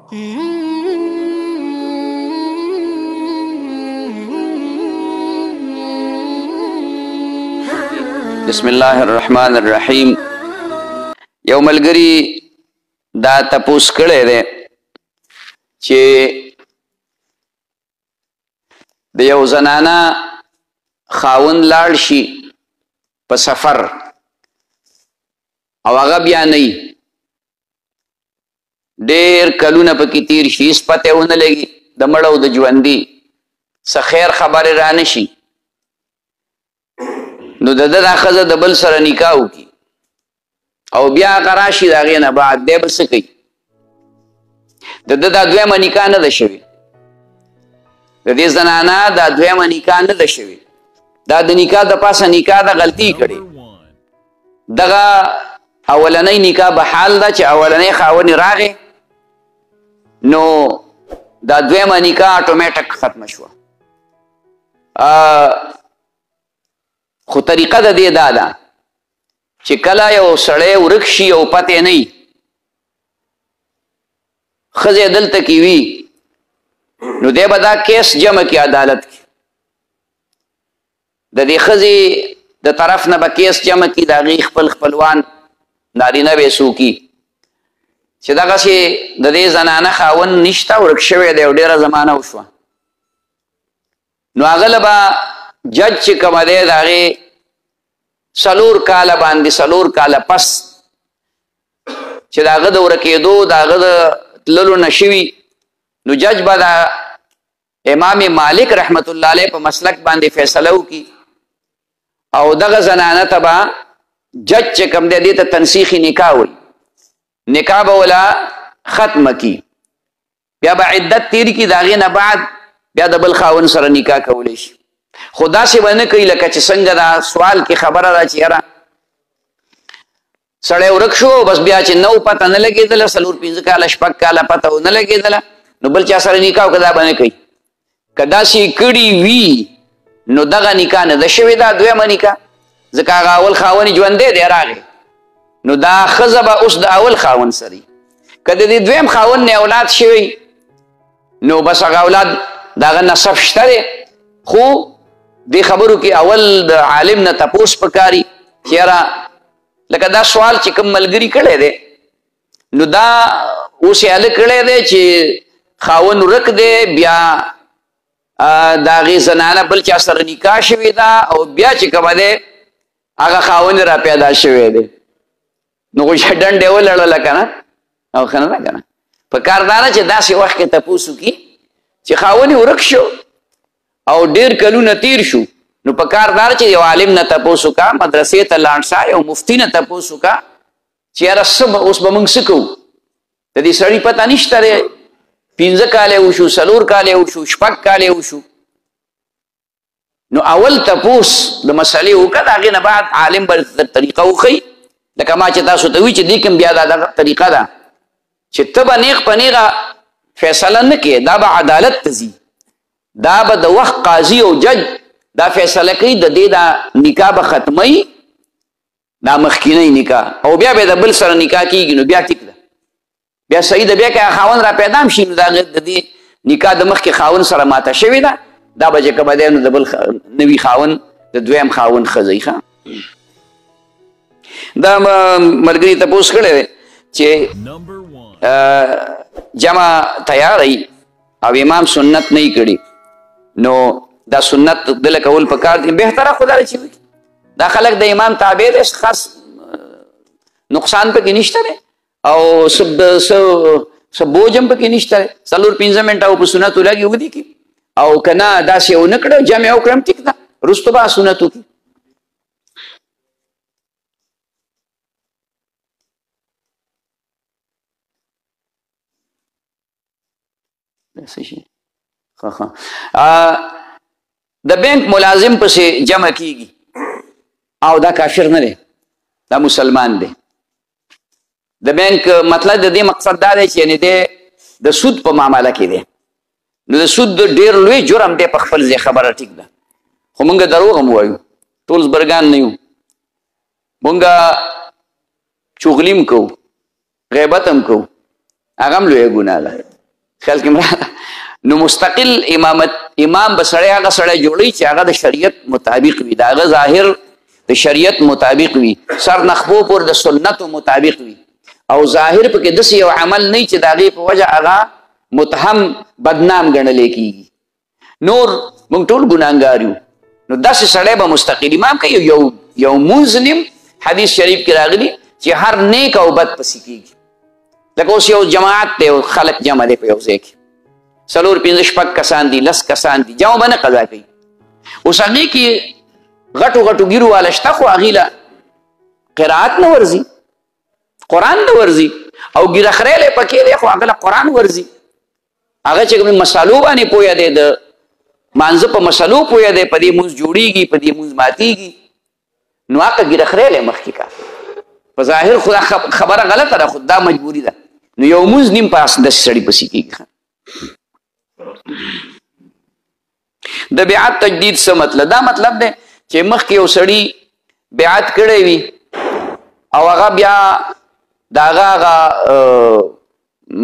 بسم الله الرحمن الرحیم. یو ملګری دا تپوس کړی دی چې د یو زنانه خاوند لاړ شي په سفر او هغه بیا نه وي، ډېر کلونه پکې تیر شي، هېڅ پته ونه لګي د مړه او د ژوندي، څه خیر خبرې رانه شي، نو د ده دا ښځه د بل سره نکاح وکړي او بیا هغه راشي د هغې نه بعد دی به څه کوي؟ د ده دا دویمه نکاح نه ده شوې، د دې زنانه دا دویمه نکاح نه ده شوې، دا د نکاح د پاسه نکاح ده غلطي کړې. دغه اولنۍ نکاح به حال ده چې اولنۍ خاوند راغې نو دا دویمه نکاح اټومیټک ختمه شوه. خو طریقه د دې دا ده چې کله یو سړی ورک شي او پتې نه وي، ښځې دلته کې وي، نو دی به دا کیس جمع کړي عدالت کې، د دې ښځې د طرف نه به کیس جمع کړي، د هغې خپل خپلوان نارینه به یې څوکي چې دغسې د دې زنانه خاوند نشته، ورک شوی دی او ډېره زمانه وشوه، نو هغه له به جج چې کومه دی د هغې 4 کاله باندې 4 کاله پس چې د هغه د ورکېدو د هغه د تللو نه شوي، نو جج به د امام مالک رحمت الله علیه په مسلک باندې فیصله وکړي او دغه زنانه ته به جج چې کوم دی دې ته تنسیخي نکاح وایي، نکاح به ولا ختمه کړي، بیا به عدت تیر کړي، د هغې نه بعد بیا د بل خاوند سره نکاح کولی شي. خو داسې به نه کوي لکه چې څنګه دا سوال کې خبره ده چې یاره سړی ورک شو بس بیا چې نو پته نه لګېدله، 4-5 کاله 6 کاله پته ونه لګېدله نو بل چا سره نکاح وکړه، دا به نه کوي. که داسې کړي وي نو دغه نکاح نه ده شوې، دا دویمه نکاح، ځکه هغه اول خاوند ژوندی دی راغی، نو دا ښځه به اوس د اول خاوند سره که د دې دویم خاوند نه اولاد شوی نو بس هغه اولاد د هغه نسب شته دی، خو دې خبرو کې اول د عالم نه تپوس پکاري چې یاره لکه دا سوال چې کوم ملګري کړی دی نو دا اوس یې هلک کړی دی چې خاوند ورک دی، بیا د هغې زنانه بل چا سره نکاح شوې ده او بیا چې کومه دی هغه خاوند را پیدا شوی دی، نو خو ډنډ یې ولړله که نه او ښه نه ده که نه. په کار دا نه چې داسې وخت کې تپوس وکړي چې خاوند یې ورک شو او ډیر کلونه تیر شو، نو په کار دار چې یو عالم نه تپوس وکړه، مدرسې ته لاړ شه، یو مفتي نه تپوس وکړه چې یاره اوس به موږ څه کوو، د دې سړي پته نشته دی، 5 کاله وشو، 4 کاله وشو، 6 کاله وشو، نو اول تپوس د مسلې وکړه، د هغې نه بعد عالم به طریقه وښیي، لکه ما چې تاسو ته وي چې دې کې بیا دا دغه طریقه ده چې ته به نیغ په نیغه فیصله نه کوې، دا به عدالت ته ځي، دا به د وخت قاضي او جج دا فیصله کوي د دې دا نکاح به ختموي، دا مخکینی نکاح، او بیا به د بل سره نکاح کېږي نو بیا ټیک ده، بیا صحیح ده، بیا که خاوند را پیدا هم شي نو د دې نکاح د مخکې خاوند سره ماته شوې ده، دا به چې کومه دی نو د بل نوي خاوند د دویم خاوند ښځئ. ښه دا ملګري تپوس کړی دی چې جمع تیاری او امام سنت نه یې کړي نو دا سنت دله کول پکار دي، بهتره خو دا چې دا خلک د امام تابع دی، خاص نقصان پکې نشته دی او څه بوج هم پکې نشته دی، 4-5 منټه او په سنتو لګي اوږدي کړي او که نه داسې ونه کړه جمع وکړم ټیک ده، وروسته به سنت وکړي. د بینک ملازم پسې جمع کیږي او دا کافر نه دی، دا مسلمان دی. د بینک مطلب د دې مقصد دا دی چې یعنې دی د سود په معامله کې دی، نو د سود ډېر لوی جرم دی په خپل ځای، خبره ټیک ده، خو مونږ دروغ هم وایو، ټول زبرګان نه یو، مونږ چغلي هم کوو، غیبت هم کوو، هغه هم لویه ګناه ده. خیال کې نو مستقل امام به سړی هغه سړی جوړوي چې هغه د شریعت مطابق وي، د هغه ظاهر د شریعت مطابق وي، سر نخبو پر د سنتو مطابق وي، او ظاهر پکې داسې یو عمل نه چې د هغې په وجه هغه متهم بدنام ګڼلی کېږي. نور موږ ټول ګناهګار یو، نو داسې سړی به مستقل امام کوي. یو مونځ نیم حدیث شریف کې راغلي چې هر نیک او بد پسې کېږي. لکه اوس یو جماعت دی، خلک جمع دی په یو ځای کې، 4-5 کسان دي، 10 کسان دي، جمع به نه قضا کوي. اوس هغې کې غټو ګیرو والا شته، خو هغې له قرائت نه ورځي، قرآن نه ورځي، او ګیره خریلی پکې دی خو هغه له قرآن ورځي. هغه چې کومې مسالو باندې پوهه دی، د مانځه په مسلو پوهه دی، په دې مونځ جوړېږي، په دې مونځ ماتېږي، نو هغه ګیره خریلی مخکې کا په ظاهر خو دا خبره غلطه ده، خو دا مجبوري ده. نو یو مونځ نیم پاس داسې سړي پسې کېږي. د بیعت تجدید څه مطلب؟ دا مطلب دی چې مخکې یو سړي بیعت کړی وي او هغه بیا د هغه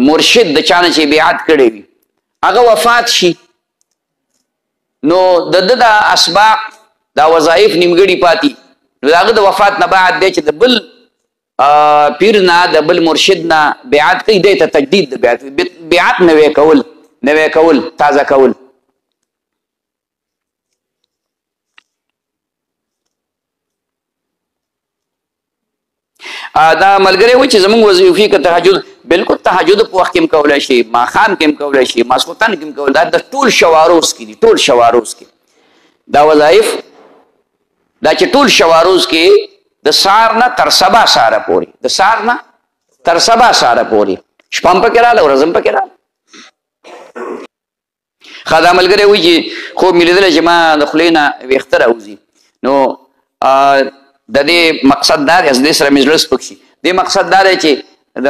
مرشد د چا نه چې بیعت کړی وي هغه وفات شي، نو د ده د اسباق دا وظایف نیمګړي پاتې، نو د هغه د وفات نه بعد دی چې د بل پیر نه د بل مرشد نه بیعت کوي، دی ته تجدید د بیعت نوی کول تازه کول. دا ملګری وایي چې زموږ وظیفې که تهجد، بلکل تهجد په وخت کې هم کولی شي، ماښام کې هم کولی شي، ماسخوتن کې هم کولی، دا د ټول شواروز کې دي، ټول شواروز کې دا وظایف، دا چې ټول شواروز کې د سهار نه تر سبا سهاره پورې، د سهار نه تر سبا سهاره پورې، شپه هم پکې راغله، ورځ هم پکې راغله. ښه دا ملګری وایي چې خوب مې لیدلی چې ما د خولې نه ویښته راوځي، نو د دې مقصد دا دی، د دې سره مې زړه سپک شي، دې مقصد دا دی چې د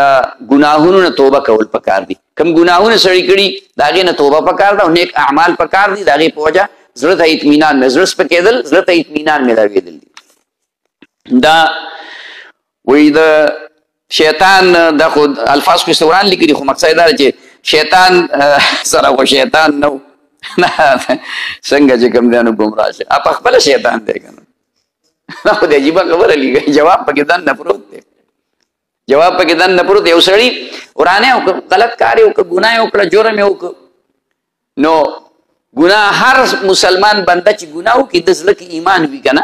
ګناهونو نه توبه کول پکار دي. کوم ګناهونه سړی کړي د هغې نه توبه پکار ده، او نیک اعمال پکار دي، د هغې په وجه زړه ته اطمینان، زړه سپکېدل، زړه ته اطمینان میلاوېدل دي. دا وایي د شیطان دا خو الفاظ خو قرآن لیکلي، خو مقصد دا دی چې شیطان سره خو شیطان نه و څنګه چې کوم دی نو ګمراه شي، پخپله شیطان دی که نه، خو د عجیبه خبره لیکي، جواب پکې دننه پروت دی، جواب پکې دننه پروت. یو سړي ورانه وکړه، غلط کار یې وکړه، ګناه یې وکړه، جرم یې وکړه، نو ګناه هر مسلمان بنده چې ګناه وکړي د زړه کې ایمان وي که نه،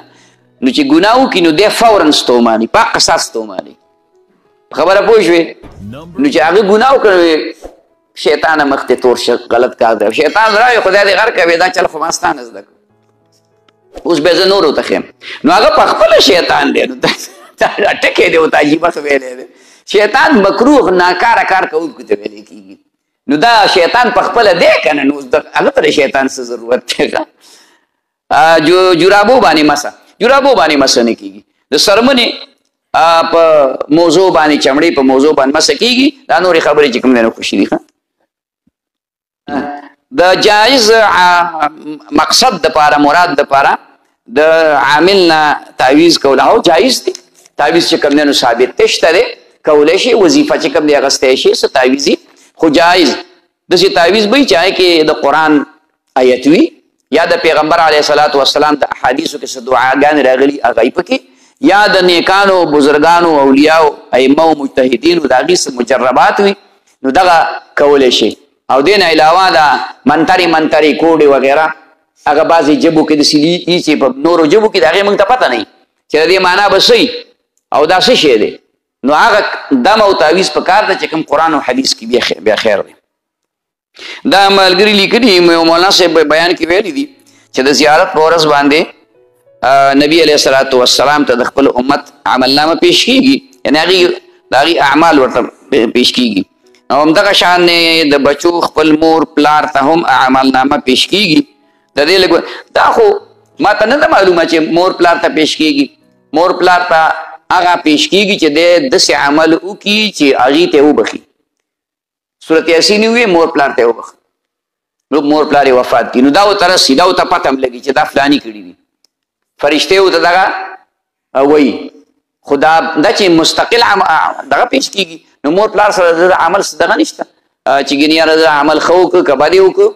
نو چې ګناه وکړي نو دی فورا ستوماني، په قصاص ستوماني، خبره پوه شوې؟ نو چې هغه ګناه وکړه شیطانه مخ ته تور شه، غلط کار دی، شیطان راوي خدای دې غر کوي، دا چل خو ما ستا نه زده کړو، اوس به زه نورو ته ښیم، نو هغه پخپله شیطان دی، نو ټکی دی ورته عجیبه ښه ویلی دی، شیطان مکروه ناکاره کار کوونکو ته ویلی کېږي، نو دا شیطان پخپله دی که نه، نو هغه ته د شیطان څه ضرورت دی؟ جرابو باندې مسه، جرابو باندې مسه نه کېږي، د څرمنې په موضوع باندې، چمړې په موضوع باندې مسه کېږي، دا نورې خبرې چې کوم دی نو خوشي دي. د جایز مقصد دپاره، مراد دپاره د عامل نه تعویض کول او جایز دی، تعویض چې کوم دی نو ثابت دی، شته دی، کولی شي، وظیفه چې کوم دی اخیستی شي، څه تعویض وي، خو جایز داسې تعویض به وي چې هغې کې د قرآن آیت وي، یا د پیغمبر علیه صلات وسلام د احادیثو کې څه دعاګانې راغلي هغه یې پکې، یا د نیکانو، بزرګانو، اولیاو، ائمه او مجتهدینو د هغې څه مجربات وي، نو دغه کولی شي. او دې نه علاوه د منتري کوډې وغیره هغه بعضې جبو کې داسې دي چې په نورو جبو کې د هغې موږ ته پته نه وي چې د دې معنا به څه او دا څه شی دی، نو هغه دم او تعویض په کار ده چې کوم قرآن او حدیث کې بیا خیر دی. دا ملګري لیکلي مولانا صاحب بیان کې ویلي دي چې د زیارت په ورځ باندې نبی علیه الصلاة والسلام ته د خپل امت عملنامه پیش کېږي، یعنې د هغې اعمال ورته پیش کېږي، او همدغه شان د بچو خپل مور پلار ته هم عملنامه پیش کېږي. د دې لږ دا خو ما ته نه ده معلومه چې مور پلار ته پیش کېږي، مور پلار ته هغه پیش کېږي چې دی داسې عمل وکړي چې هغې ته وبخي، صورت یاسین وي مور پلار ته وبخي، نو مور پلار یې وفات کړي، نو دا ورته رسي، دا ورته پته هم لګي چې دا فلاني کړي دي، فرشتې ورته دغه وایي، خو دا چې مستقل دغه پیش کېږي، نو مور پلار سره د عمل څه دغه نشته، چې ګینې یاره عمل ښه وکړه که بد یې وکړو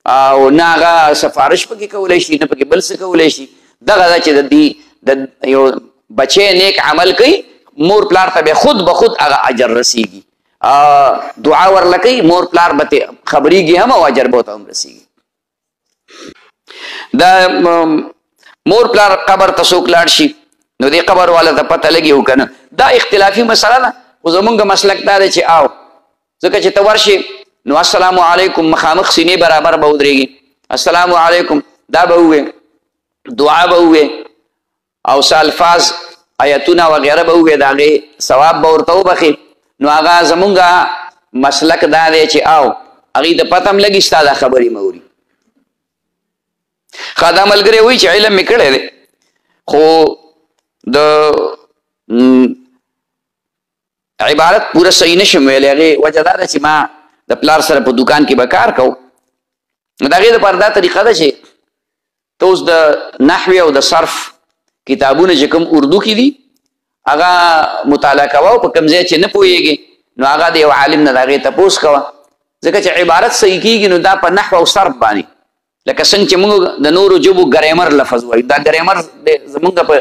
او نه هغه سفارش پکې کولی شي نه پکې بل څه کولی شي. دغه ده چې د یو بچی نیک عمل کوي مور پلار ته بیا خود به خود هغه اجر رسیږي. دعا ورله کوي مور پلار به خبریږي هم او اجر به ورته هم رسیږي. د مور پلار قبر ته څوک لاړ شي نو دې قبر والا ته پته لګي او که نه دا اختلافي مسله ده. خو زمونږ مسلک دا دی چې او ځکه چې ته ورشې نو السلام علیکم مخامخ سینې برابر به ودرېږي السلام علیکم دا به ووې دعا به ووې او څه الفاظ آیتونه وغیره به ووې د هغې ثواب به ورته وبخې. نو هغه زمونږ مسلک دا دی چې او هغې ته پته هم لګي ستا دا خبرې مه اوري. ښه دا ملګری وایي چې علم مې کړی دی خو د عبارت پوره صحیح نشم ویلی. هغې وجه دا ده چې ما د پلار سره په دوکان کې به کار کوو نو د هغې دپاره دا طریقه ده چې ته اوس د نحوې او د صرف کتابونه چې کوم اردو کې دي هغه مطالعه کوه او په کوم ځای چې نه پوهېږې نو هغه د یو عالم نه د هغې تپوس کوه ځکه چې عبارت صحیح کېږي نو دا په نحو او صرف باندې لکه څنګه چې موږ د نورو ژبو ګریمر لفظ وایو دا ګریمر زمونږ په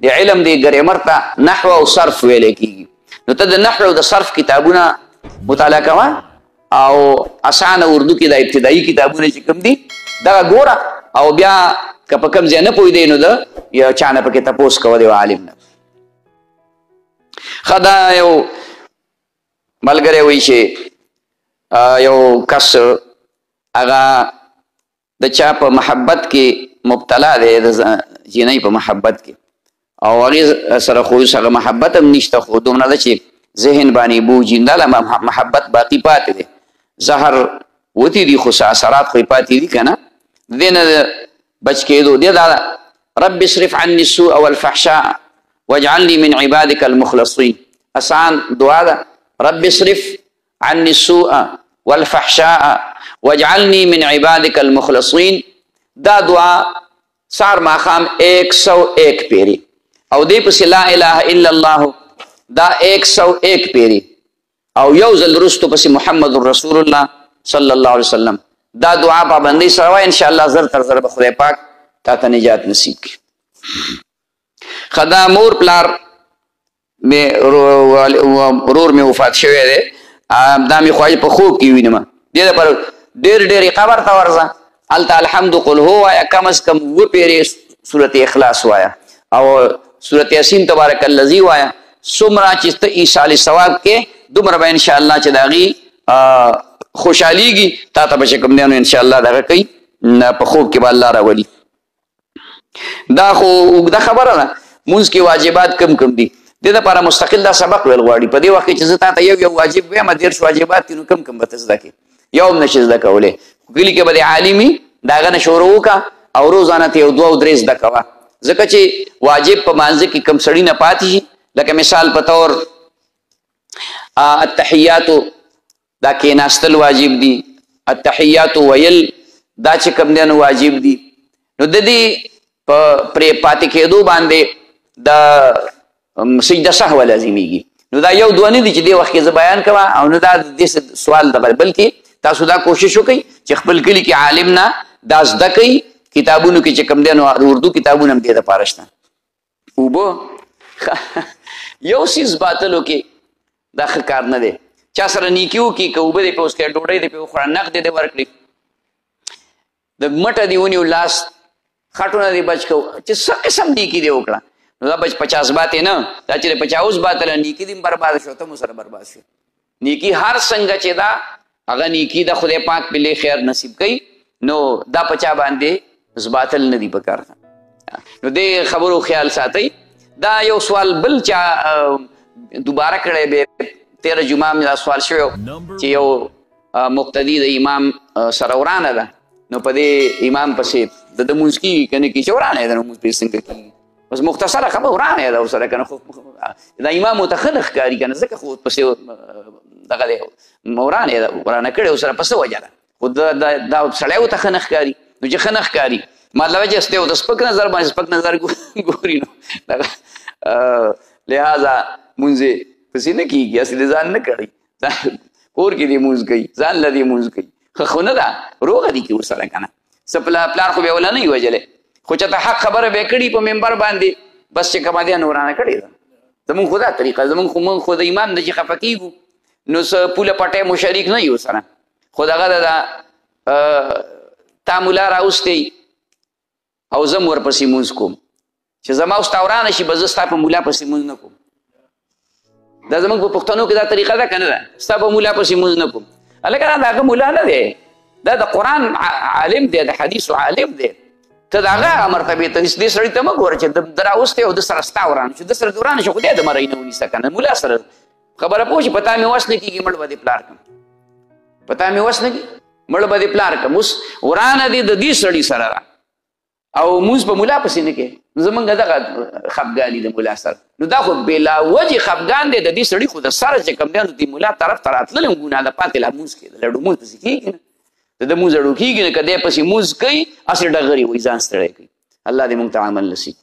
د علم د ګریمر ته نحو او صرف ویلی کېږي. نو ته د نحو او د صرف کتابونه مطالعه کوه او اسانه اردو کې د ابتدایي کتابونه چې کوم دي دغه ګوره او بیا که په کوم ځای نه پوهېدی نو د یو چا نه پکې تپوس کوه د یو عالم نه. ښه دا یو ملګری وایي چې یو کس هغه د چا په محبت کې مبتلا دی د جینۍ په محبت کې او هغې سره خو هغه محبت هم نشته خو دومره ده چې ذهن باندې بوجي دا محبت باقي پاتې دی زهر وتی دي خو اثرات خو پاتې دي که نه دې نه بچ کېدو دی دا رب اصرف عني السوء والفحشاء واجعلني من عبادك المخلصين. آسان دعا ده رب اصرف عني السوء والفحشاء واجعلني من عبادك المخلصين. دا دعا سار ماخام 101 پیری او دی پس لا اله الا الله دا 101 پیری او یو ځل وروستو پس محمد رسول الله صلی الله علیه وسلم دا دعا پابندۍ سره وایه انشاءالله زر تر زر به خدای پاک تا ته نجات نصیب کړي. ښه دا مور پلار ورور مې وفات شوی دی دا مې خواهی په خوب کې وینم دې دپاره ډېر ډېرې قبر ته ورځه هلته الحمد قل هو وایه کم از کم 2 پیرې صورت اخلاص وایه او صورت یاسین تبارک الذی وایه څومره چې ته ایصال ثواب کې دومره به انشاءالله چې د هغې خوشحالیږي تا ته به چې کوم دی نو انشاءالله دغه کوي په خوب کې به الله راولي. دا خو اوږده خبره ده مونځ کې واجبات کم کم دي دې دپاره مستقل دا سبق ویل غواړي. په دې وخت کې چې زه تا ته یو واجب ویم 10 واجبات دي نو کم کم به ته زده کړې یو هم نشي زده کولی. کلي کې به د عالمي د هغه نه شروع وکړه او روزانه ته یو 2 او 3 زده کوه ځکه چې واجب په مانځه کې کم سړي نه پاتې شي. لکه مثال په طور التحیاتو دا کېناستل واجب دي التحیاتو ویل دا چې کوم دی نو واجب دي نو د دې په پرې پاتې کېدو باندې د سجده سهوه لازمیږي. نو دا یو دوه نه دي چې دې وخت کې زه بیان کوم او نه دا د دې سوال ده بلکې تاسو دا کوشش وکئ چې خپل کلي کې عالم نه دا زده کوي کتابونو کې چې کوم دی نو اردو کتابونه هم دې دپاره شته. اوبه یو څیز باطلو کې دا ښه کار نه دی چا سره نیکي وکړي که اوبه دې پې وڅښې ډوډۍ دې پې وخوړه نقد دې ورکړي د مټه دې ونیو لاس خټونه دې بچ کوو چې څه قسم نیکي دې وکړه نو دا بچ 50 باتې نه دا چې د 50 باطله نیکي دې برباد شو ته مو سره برباد شو. نیکي هر څنګه چې دا هغه نیکي د خدای پاک په لې خیر نصیب کوي نو دا پچا باندې باطل نه دی پکار. نو دې خبرو خیال ساتئ. دا یو سوال بل چا دوباره کړی به 13 جمعه مې دا سوال شوی چې یو مقتدي د امام سره ورانه ده نو په دې امام پسې د لمونځ کېږي که نه کېږي چې ورانه ده لمونځ پرې څنګه کېږي بس مختصره خبره ورانه ده ورسره که نه خو دا امام ورته ښه نه ښکاري که نه ځکه خو پسې دغه دی ورانه ده ورانه کړې ورسره په څه وجه ده خو دا سړی ورته ښه نه ښکاري نو چې ښه نه ښکاري مطلب چې ستې ورته سپک نظر باندې سپک نظر ګوري نو لہذا مونځ پسې نه کېږي اصلي ځان نه کړی کور کې دې مونځ کوي ځان له دې مونځ کوي ښه خو نه ده روغه دي کې ورسره که نه څه پلار خو بیا ولا نه وي وجلی خو چېته حق خبره به یې کړي په ممبر باندې بس چې کومه دی نورانه کړې ده زمونږ خو دا طریقه زمونږ خو د ایمان نه چې خفه کېږو نو څه پوله پټی مو شریک نه یو سره خو دغه ده تا ملا راوستی او زه م ورپسې مونځ کوم چې زما اوس تا ورانه شي به زه ستا په ملا پسې مونځ نه کوم دا زمونږ په پښتنو کې دا طریقه ده که نه ده ستا په ملا پسې مونځ نه کوم هلکه دا د هغه ملا نه دی دا د قرآن عالم دی د حدیثو عالم دی ته د هغه مرتبې ته دې سړي ته مه ګوره چې د راوستی او د سره ستا ورانه شو د سره دې ورانه شو خو دی د مرۍ نه ونیسه که نه ملا سره خبره پوه شي په تا مې وس نه کېږي مړ به دې پلار کړم په تا مې وس نه کېږي مړ به دې پلار کړم اوس ورانه دې د دې سړي سره ده او مونځ په ملا پسې نه کوې زمونږ دغه خفګان دي د ملا سره نو دا خو بلا وجې خفګان دی د دې سړي خو د سره چې کوم دی نو دې ملا طرف ته راتللی هم ګناه ده پاتې لا مونځ کېدل لډو مونځ پسې کېږي نه د ده مونځ اړو کېږي نه که دی پسې مونځ کوي هسې ډغرې وایي ځان ستړی کوي الله دې مونږ ته عمل نصیب